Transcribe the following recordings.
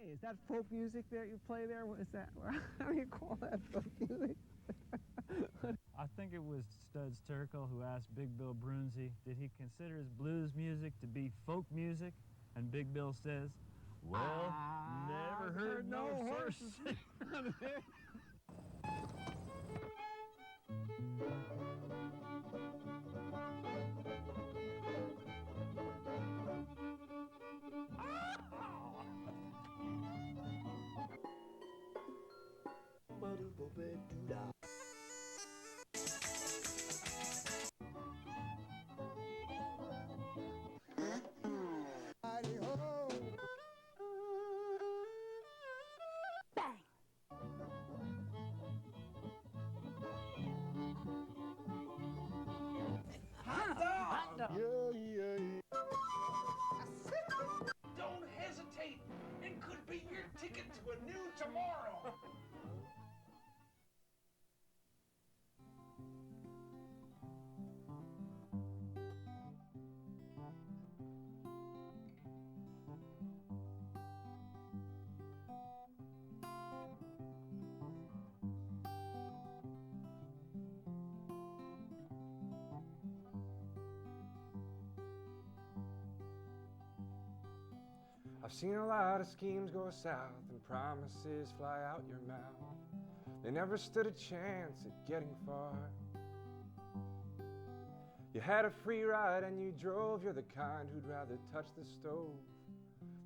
Hey, is that folk music that you play there? What is that? How do you call that folk music? I think it was Studs Terkel who asked Big Bill Brunzi, did he consider his blues music to be folk music? And Big Bill says, well, never heard no horses sing. Don't hesitate. It could be your ticket to a new tomorrow. I've seen a lot of schemes go south and promises fly out your mouth. They never stood a chance at getting far. You had a free ride and you drove. You're the kind who'd rather touch the stove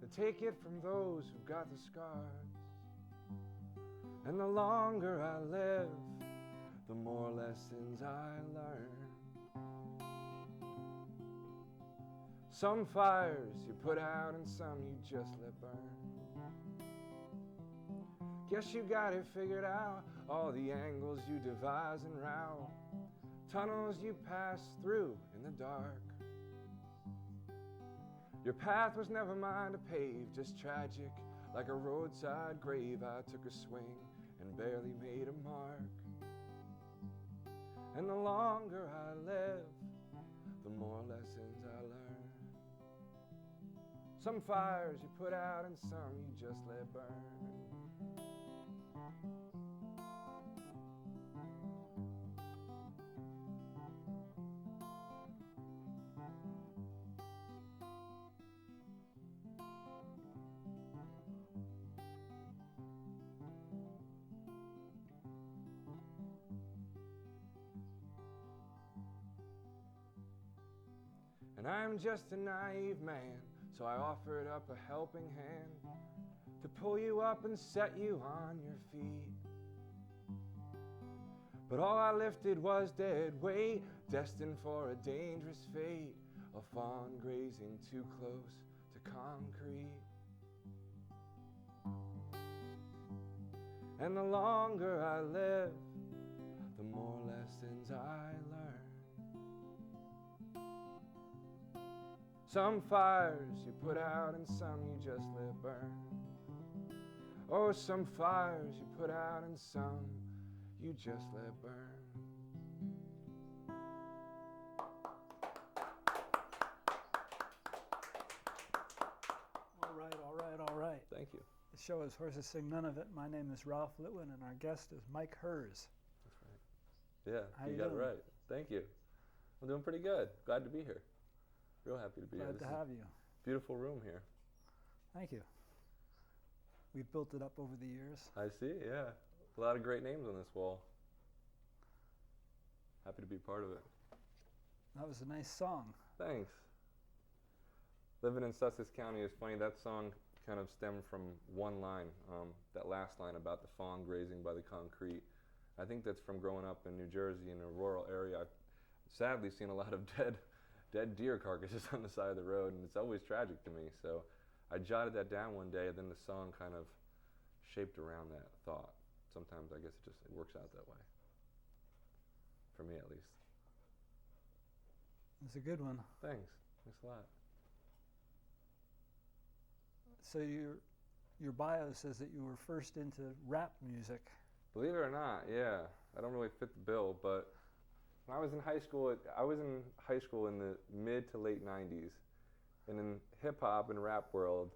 than take it from those who've got the scars. And the longer I live, the more lessons I learn. Some fires you put out and some you just let burn. Guess you got it figured out, all the angles you devise and route, tunnels you pass through in the dark. Your path was never mine to pave, just tragic, like a roadside grave. I took a swing and barely made a mark. And the longer I live, the more lessons I learn. Some fires you put out and some you just let burn. And I'm just a naive man, so I offered up a helping hand to pull you up and set you on your feet. But all I lifted was dead weight, destined for a dangerous fate, a fawn grazing too close to concrete. And the longer I live, the more lessons I learn. Some fires you put out and some you just let burn. Oh, some fires you put out and some you just let burn. All right, all right, all right. Thank you. The show is Horses Sing None of It. My name is Ralph Litwin, and our guest is Mike Herz. That's right. Yeah, How you you got doing? it right. Thank you. I'm doing pretty good. Glad to be here. Real happy to be here. Glad This to is have you. a beautiful room here. Thank you. We've built it up over the years. I see, yeah. A lot of great names on this wall. Happy to be part of it. That was a nice song. Thanks. Living in Sussex County is funny. That song kind of stemmed from one line, that last line about the fawn grazing by the concrete. I think that's from growing up in New Jersey in a rural area. I've sadly seen a lot of dead deer carcasses on the side of the road, and it's always tragic to me. So I jotted that down one day, and then the song kind of shaped around that thought. Sometimes I guess it works out that way. For me, at least. It's a good one. Thanks. Thanks a lot. So your bio says that you were first into rap music. Believe it or not, yeah. I don't really fit the bill, but when I was in high school in the mid to late 90s, and in hip hop and rap world,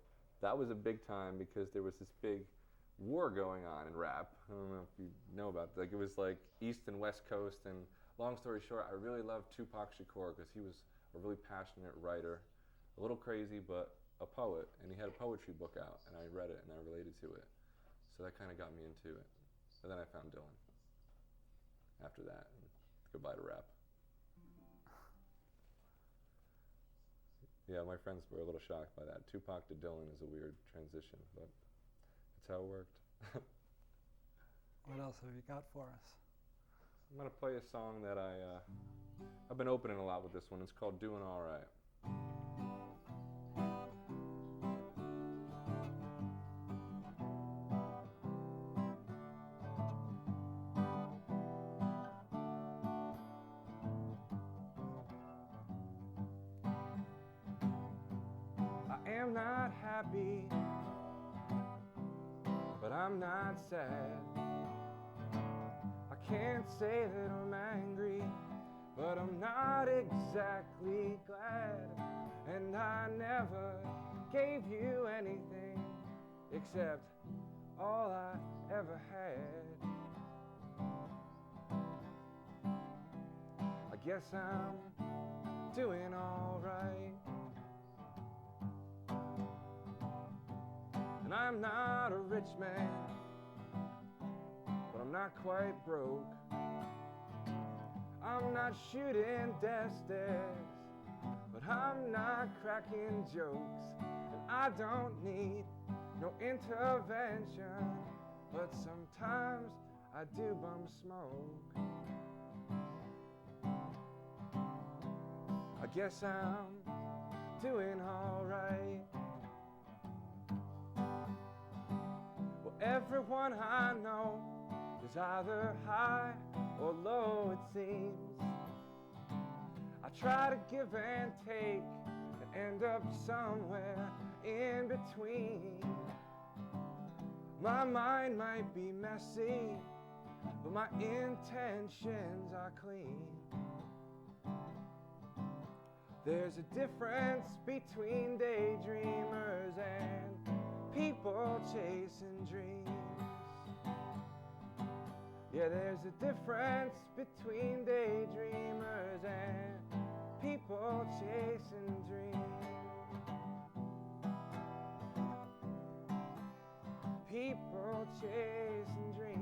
that was a big time because there was this big war going on in rap. I don't know if you know about that. Like, it was like East and West Coast, and long story short, I really loved Tupac Shakur because he was a really passionate writer, a little crazy, but a poet, and he had a poetry book out, and I read it and I related to it. So that kind of got me into it. And then I found Dylan after that, and goodbye to rap. Yeah, my friends were a little shocked by that. Tupac to Dylan is a weird transition, but that's how it worked. What else have you got for us? I'm going to play a song that I've been opening a lot with this one. It's called Doing All Right. I am not happy, but I'm not sad. I can't say that I'm angry, but I'm not exactly glad. And I never gave you anything except all I ever had. I guess I'm doing all right. And I'm not a rich man, but I'm not quite broke. I'm not shooting death stares, but I'm not cracking jokes. And I don't need no intervention, but sometimes I do bum smoke. I guess I'm doing all right. Well, everyone I know is either high or low, it seems. I try to give and take and end up somewhere in between. My mind might be messy, but my intentions are clean. There's a difference between daydreamers and people chasing dreams. Yeah, there's a difference between daydreamers and people chasing dreams. People chasing dreams.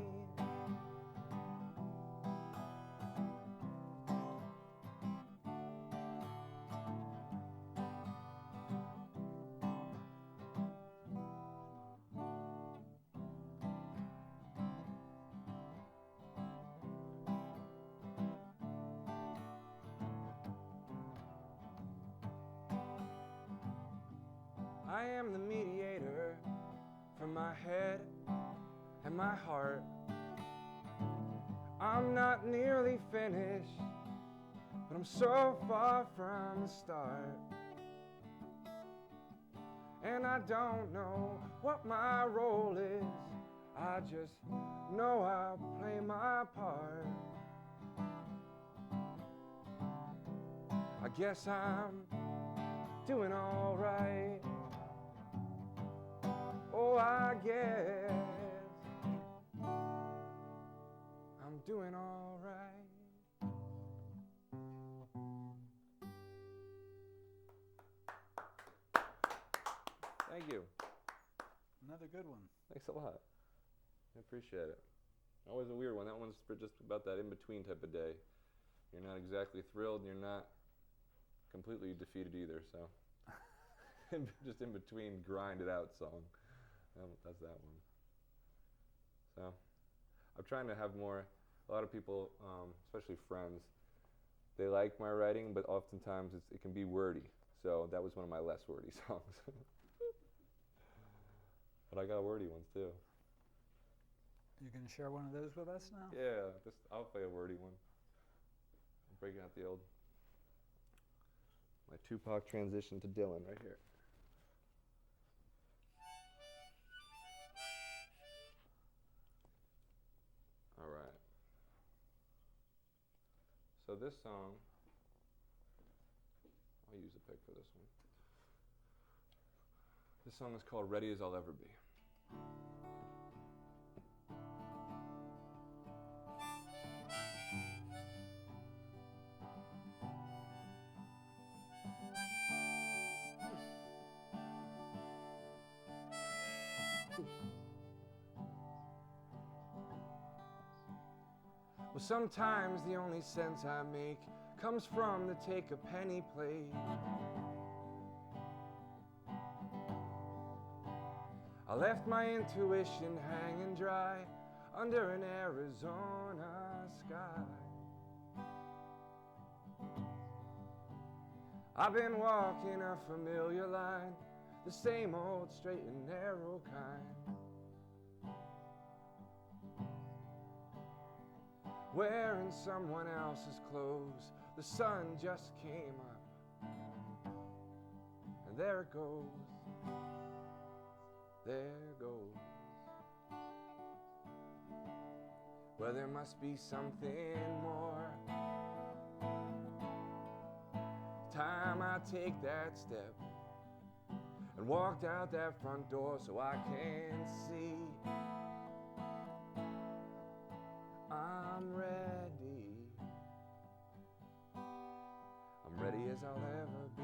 I am the mediator from my head and my heart. I'm not nearly finished, but I'm so far from the start. And I don't know what my role is, I just know I'll play my part. I guess I'm doing all right. Oh, I guess I'm doing all right. Thank you. Another good one. Thanks a lot. I appreciate it. Always a weird one. That one's for just about that in-between type of day. You're not exactly thrilled, and you're not completely defeated either, so. Just in between, grind it out song. That's that one. So, I'm trying to have more, a lot of people, especially friends, they like my writing, but oftentimes it can be wordy. So that was one of my less wordy songs. But I got wordy ones too. You can share one of those with us now? Yeah, I'll play a wordy one. I'm breaking out the old, my Tupac transition to Dylan right here. All right. So this song, I'll use a pick for this one. This song is called Ready As I'll Ever Be. Well, sometimes the only sense I make comes from the take a penny plate. I left my intuition hanging dry under an Arizona sky. I've been walking a familiar line, the same old straight and narrow kind. Wearing someone else's clothes, the sun just came up, and there it goes, there it goes. Well, there must be something more. Time I take that step and walked out that front door so I can see I'm ready. I'm ready as I'll ever be.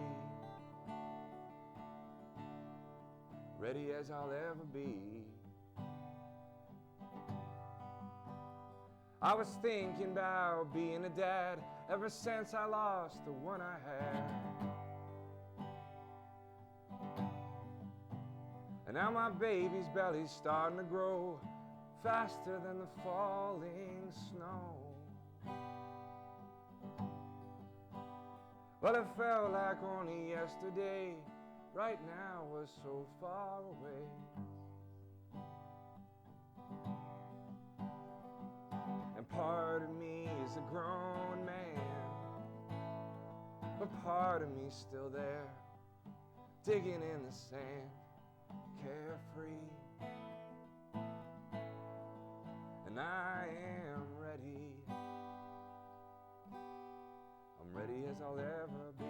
Ready as I'll ever be. I was thinking about being a dad ever since I lost the one I had. And now my baby's belly's starting to grow faster than the falling snow. But it felt like only yesterday, right now was so far away. And part of me is a grown man, but part of me's still there, digging in the sand, carefree. And I am ready. I'm ready as I'll ever be.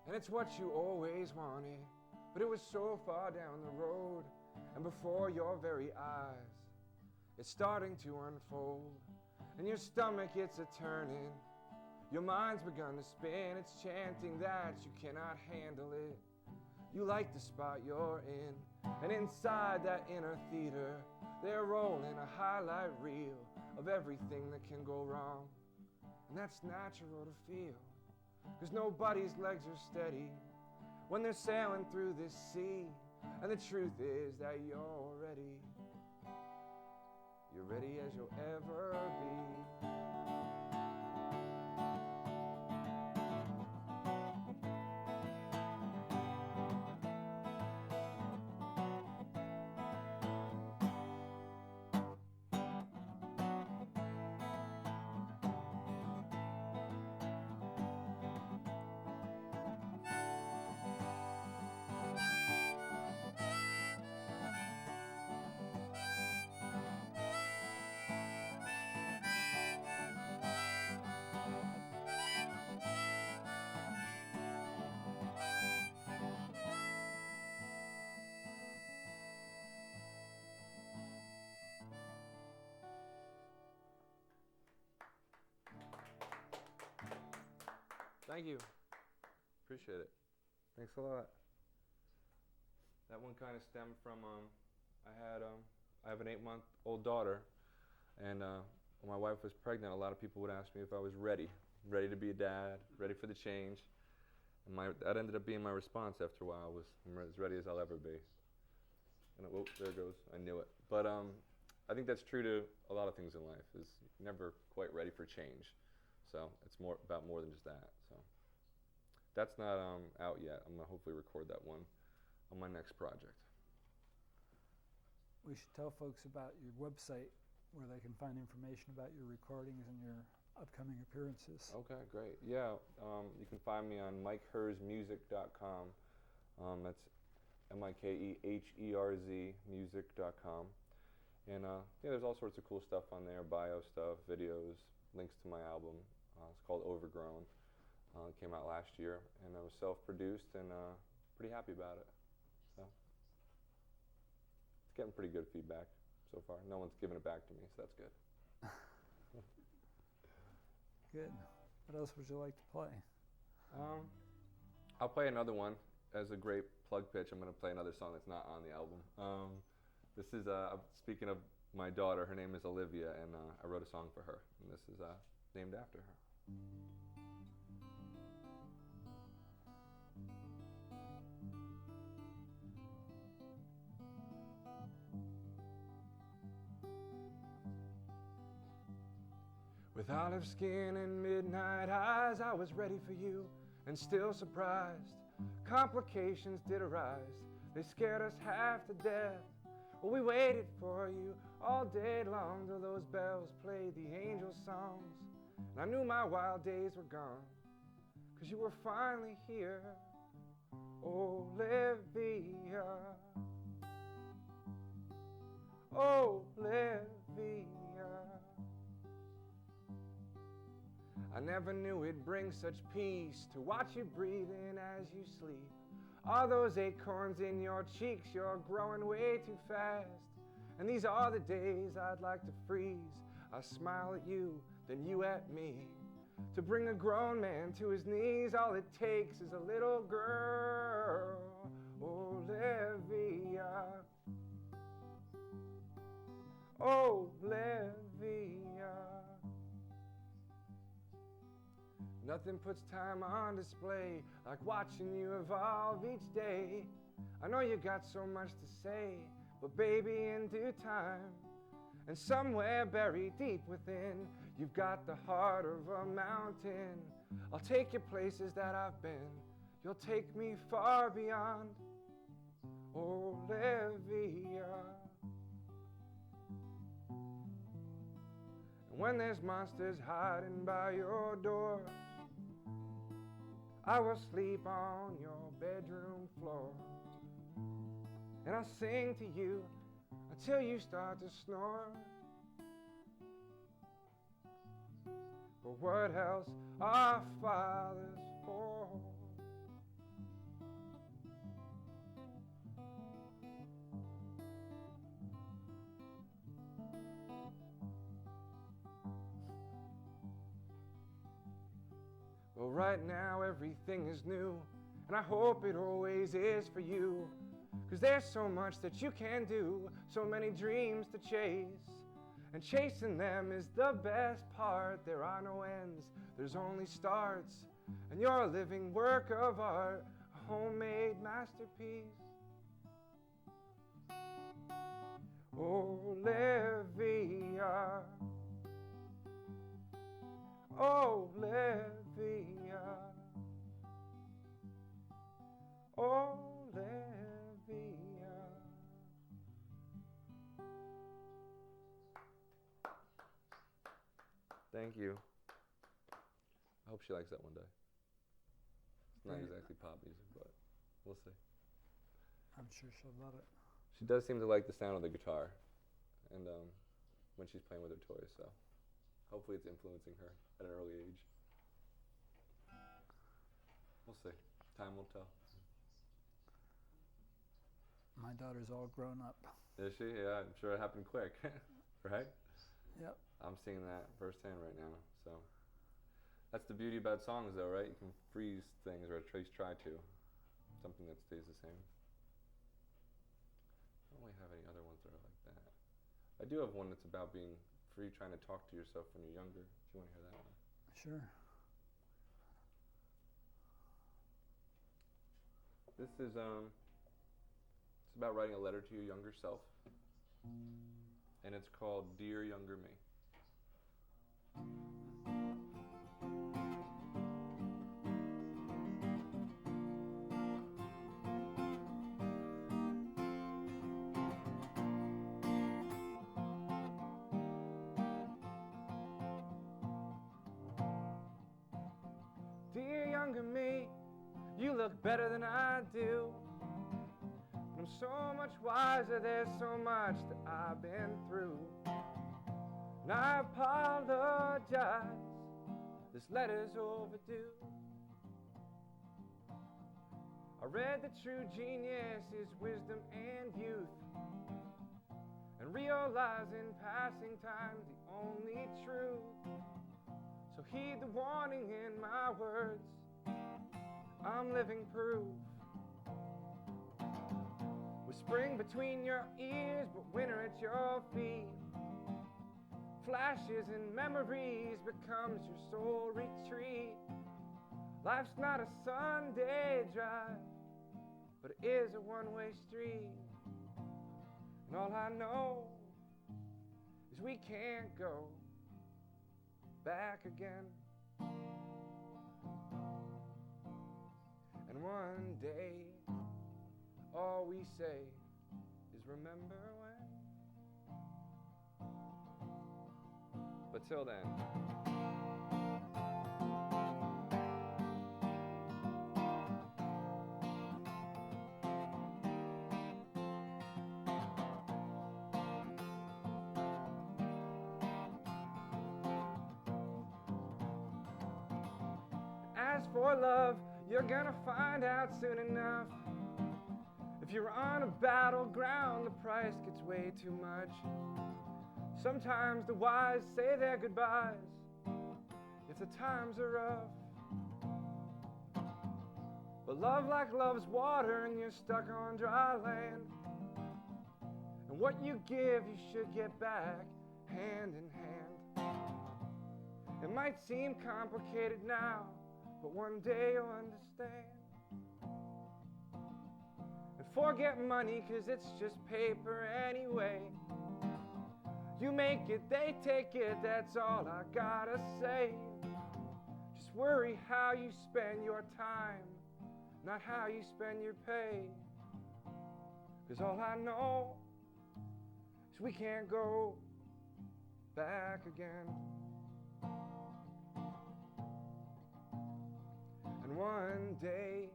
And it's what you always wanted, but it was so far down the road, and before your very eyes, it's starting to unfold, and your stomach, it's a turning, your mind's begun to spin, it's chanting that you cannot handle it. You like the spot you're in, and inside that inner theater, they're rolling a highlight reel of everything that can go wrong, and that's natural to feel. 'Cause nobody's legs are steady when they're sailing through this sea. And the truth is that you're ready. You're ready as you'll ever be. Thank you. Appreciate it. Thanks a lot. That one kind of stemmed from I have an 8-month-old daughter, and when my wife was pregnant, a lot of people would ask me if I was ready to be a dad, ready for the change, and that ended up being my response after a while. I'm as ready as I'll ever be. And whoop, there it goes. I knew it. But I think that's true to a lot of things in life. Is you're never quite ready for change. So it's about more than just that. So that's not out yet. I'm gonna hopefully record that one. on my next project. We should tell folks about your website where they can find information about your recordings and your upcoming appearances. Okay, great. Yeah, you can find me on MikeHerzmusic.com. That's MikeHerz music.com. And yeah, there's all sorts of cool stuff on there, bio stuff, videos, links to my album. It's called Overgrown. It came out last year, and it was self-produced, and pretty happy about it. So it's getting pretty good feedback so far. No one's given it back to me, so that's good. Good. What else would you like to play? I'll play another one. As a great plug pitch, I'm going to play another song that's not on the album. This is, speaking of my daughter, her name is Olivia, and I wrote a song for her, and this is named after her. With olive skin and midnight eyes, I was ready for you and still surprised. Complications did arise, they scared us half to death. Well, we waited for you all day long till those bells played the angel songs. And I knew my wild days were gone, 'cause you were finally here, Olivia, Olivia. I never knew it'd bring such peace to watch you breathing as you sleep. All those acorns in your cheeks, you're growing way too fast. And these are the days I'd like to freeze. I smile at you, then you at me. To bring a grown man to his knees, all it takes is a little girl, Olivia, Olivia. Nothing puts time on display like watching you evolve each day. I know you got so much to say, but baby, in due time, and somewhere buried deep within, you've got the heart of a mountain. I'll take you places that I've been. You'll take me far beyond, Olivia. And when there's monsters hiding by your door, I will sleep on your bedroom floor, and I'll sing to you until you start to snore. But what else are fathers for? Well, right now everything is new, and I hope it always is for you. 'Cause there's so much that you can do, so many dreams to chase, and chasing them is the best part. There are no ends, there's only starts, and you're a living work of art, a homemade masterpiece. Olivia, Olivia, Olivia. Thank you. I hope she likes that one day. It's not Great. exactly pop music, but we'll see. I'm sure she'll love it. She does seem to like the sound of the guitar, and when she's playing with her toys, so hopefully it's influencing her at an early age. We'll see. Time will tell. My daughter's all grown up. Is she? Yeah, I'm sure it happened quick, right? Yep. I'm seeing that firsthand right now, so. That's the beauty about songs, though, right? You can freeze things, or at least try to. Something that stays the same. I don't really have any other ones that are like that. I do have one that's about being free, trying to talk to yourself when you're younger, if you want to hear that one. Sure. This is, it's about writing a letter to your younger self. And it's called Dear Younger Me. look better than I do. I'm so much wiser, there's so much that I've been through. And I apologize, this letter's overdue. I read that true genius is wisdom and youth, and realize in passing time the only truth. So heed the warning in my words, I'm living proof. With spring between your ears, but winter at your feet. Flashes and memories becomes your soul retreat. Life's not a Sunday drive, but it is a one-way street. And all I know is we can't go back again. And one day, all we say is remember when. But till then, as for love, you're gonna find out soon enough. If you're on a battleground, the price gets way too much. Sometimes the wise say their goodbyes if the times are rough. But love like love's water and you're stuck on dry land. And what you give, you should get back hand in hand. It might seem complicated now, but one day you'll understand. And forget money, 'cause it's just paper anyway. You make it, they take it, that's all I gotta say. Just worry how you spend your time, not how you spend your pay. 'Cause all I know is we can't go back again. And one day,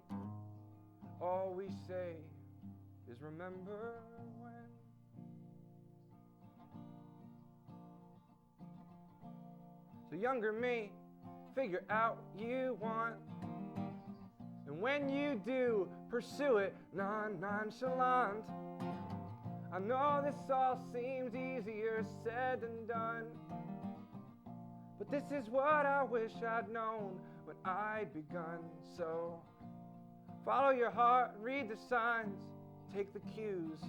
all we say is remember when. So younger me, figure out what you want. And when you do, pursue it nonchalant. I know this all seems easier said than done, but this is what I wish I'd known when I'd begun. So follow your heart, read the signs, take the cues.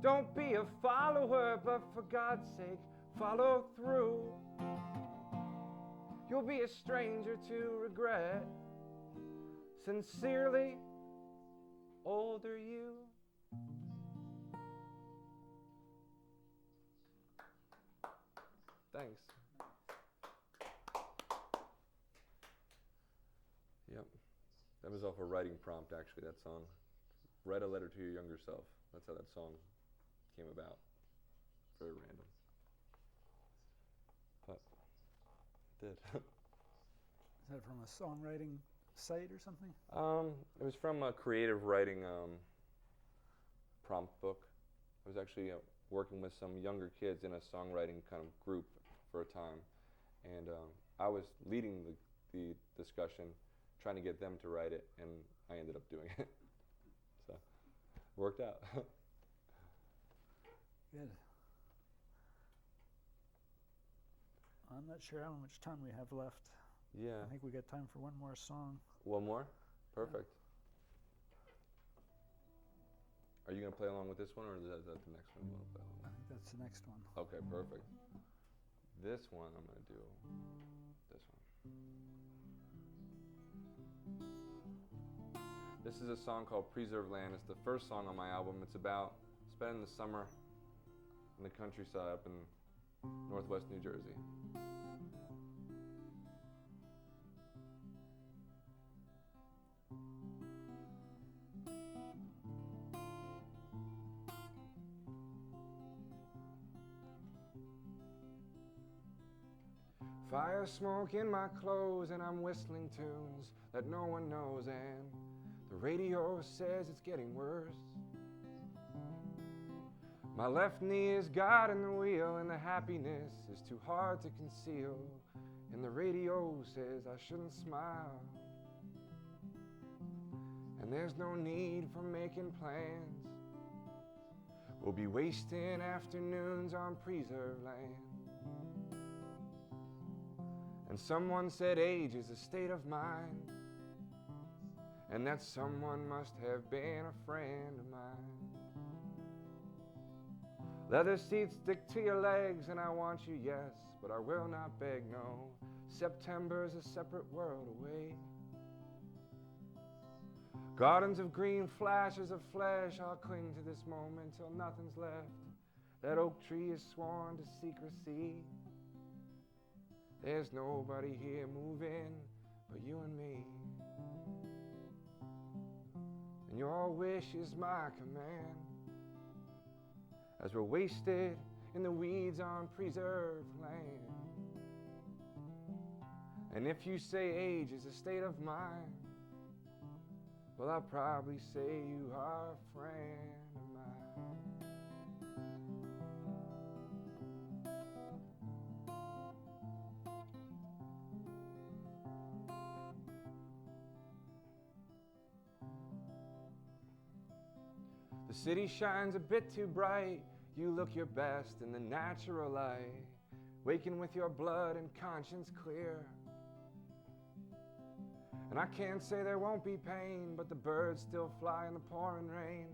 Don't be a follower, but for God's sake, follow through. You'll be a stranger to regret. Sincerely, older you. thanks. Yep. That was off a writing prompt, actually, that song. Write a letter to your younger self. That's how that song came about. Very random. But it did. Is that from a songwriting site or something? It was from a creative writing prompt book. I was actually working with some younger kids in a songwriting kind of group for a time, and I was leading the discussion, trying to get them to write it, and I ended up doing it. So, worked out. Good. I'm not sure how much time we have left. Yeah. I think we got time for one more song. One more? Perfect. Are you going to play along with this one, or is that the next one you want to play along with? I think that's the next one. Okay, perfect. This one, I'm going to do this one. This is a song called Preserve Land. It's the first song on my album. It's about spending the summer in the countryside up in northwest New Jersey. Fire smoke in my clothes and I'm whistling tunes that no one knows, and the radio says it's getting worse. My left knee is guiding the wheel and the happiness is too hard to conceal, and the radio says I shouldn't smile. And there's no need for making plans. We'll be wasting afternoons on preserved land. And someone said age is a state of mind, and that someone must have been a friend of mine. Leather seats stick to your legs, and I want you, yes, but I will not beg, no. September's a separate world away. Gardens of green, flashes of flesh, I'll cling to this moment till nothing's left. That oak tree is sworn to secrecy. There's nobody here moving but you and me. And your wish is my command, as we're wasted in the weeds on preserved land. And if you say age is a state of mind, well, I'll probably say you are a friend of mine. The city shines a bit too bright. You look your best in the natural light, waking with your blood and conscience clear. And I can't say there won't be pain, but the birds still fly in the pouring rain.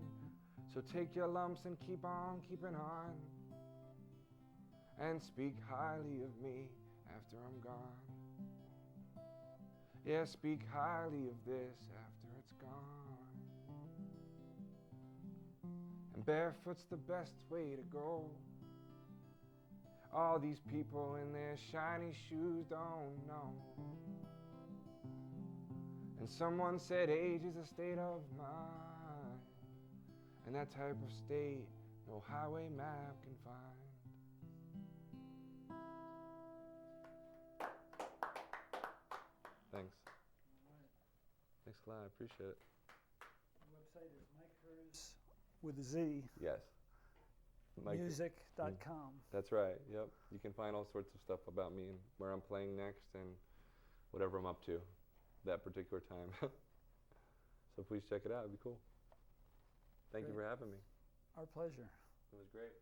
So take your lumps and keep on keeping on, and speak highly of me after I'm gone. Yeah, speak highly of this after it's gone. And barefoot's the best way to go. All these people in their shiny shoes don't know. And someone said age is a state of mind, and that type of state no highway map can find. Thanks. Thanks a lot. I appreciate it. The website is Mike Herz with a Z. Yes. Music.com. That's right. Yep. You can find all sorts of stuff about me and where I'm playing next and whatever I'm up to that particular time. So please check it out. It'd be cool. Thank you Great. for having me. Our pleasure. It was great.